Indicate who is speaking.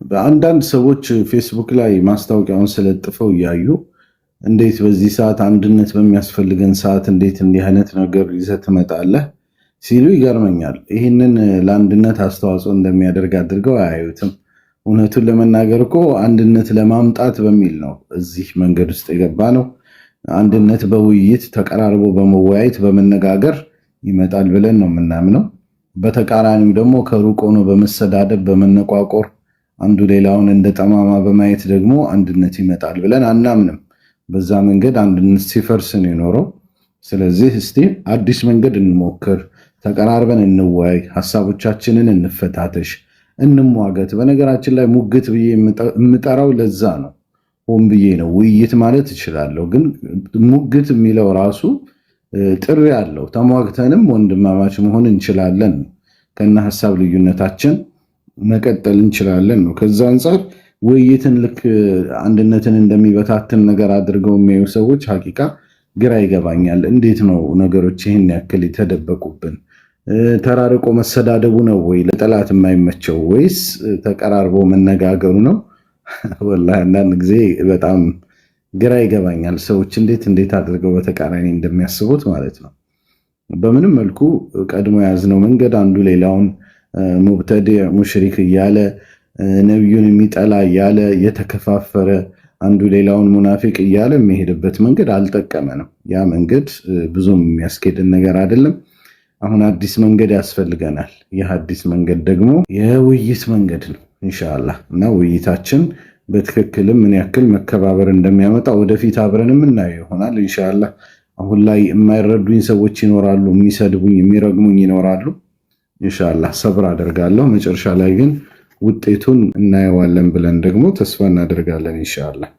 Speaker 1: በአንዳንድ ሰዎች ፌስቡክ ላይ ማስታወቂያውን ስለጥፈው እያዩ እንዴት በዚህ ሰዓት አንድነት በሚያስፈልገን ሰዓት እንዴት እንዲህ አይነት ነገር ይዘህ ትመጣለህ ሲሉ ይገርመኛል። ይህንን ለአንድነት አስተዋጽኦ እንደሚያደርግ አድርገው አያዩትም። እውነቱን ለመናገር እኮ አንድነት ለማምጣት በሚል ነው እዚህ መንገድ ውስጥ የገባ ነው። አንድነት በውይይት ተቀራርቦ በመወያየት በመነጋገር ይመጣል ብለን ነው የምናምነው። በተቃራኒው ደግሞ ከሩቅ ሆኖ በመሰዳደብ በመነቋቆር አንዱ ሌላውን እንደ ጠማማ በማየት ደግሞ አንድነት ይመጣል ብለን አናምንም። በዛ መንገድ አንድነት ሲፈርስ ነው የኖረው። ስለዚህ እስቲ አዲስ መንገድ እንሞክር፣ ተቀራርበን እንወያይ፣ ሐሳቦቻችንን እንፈታተሽ፣ እንሟገት። በነገራችን ላይ ሙግት ብዬ የምጠራው ለዛ ነው። ሆን ብዬ ነው። ውይይት ማለት እችላለሁ፣ ግን ሙግት የሚለው ራሱ ጥሪ አለው። ተሟግተንም ወንድማማች መሆን እንችላለን፣ ከነ ሐሳብ ልዩነታችን መቀጠል እንችላለን ነው። ከዛ አንጻር ውይይትን ልክ አንድነትን እንደሚበታትን ነገር አድርገው የሚያዩ ሰዎች ሐቂቃ ግራ ይገባኛል። እንዴት ነው ነገሮች ይህን ያክል የተደበቁብን? ተራርቆ መሰዳደቡ ነው ወይ ለጠላት የማይመቸው? ወይስ ተቀራርቦ መነጋገሩ ነው? ወላሂ አንዳንድ ጊዜ በጣም ግራ ይገባኛል። ሰዎች እንዴት አድርገው በተቃራኒ እንደሚያስቡት ማለት ነው። በምንም መልኩ ቀድሞ የያዝነው መንገድ አንዱ ሌላውን ሙብተዲዕ ሙሽሪክ እያለ ነቢዩን የሚጠላ እያለ የተከፋፈረ አንዱ ሌላውን ሙናፊቅ እያለ የሚሄድበት መንገድ አልጠቀመንም። ያ መንገድ ብዙም የሚያስኬድን ነገር አይደለም። አሁን አዲስ መንገድ ያስፈልገናል። ይህ አዲስ መንገድ ደግሞ የውይይት መንገድ ነው ኢንሻአላህ። እና ውይይታችን በትክክልም ምን ያክል መከባበር እንደሚያመጣ ወደፊት አብረን የምናየው ይሆናል ኢንሻአላህ። አሁን ላይ የማይረዱኝ ሰዎች ይኖራሉ፣ የሚሰድቡኝ የሚረግሙኝ ይኖራሉ። ኢንሻአላህ ሰብር አደርጋለሁ። መጨረሻ ላይ ግን ውጤቱን እናየዋለን ብለን ደግሞ ተስፋ እናደርጋለን ኢንሻአላህ።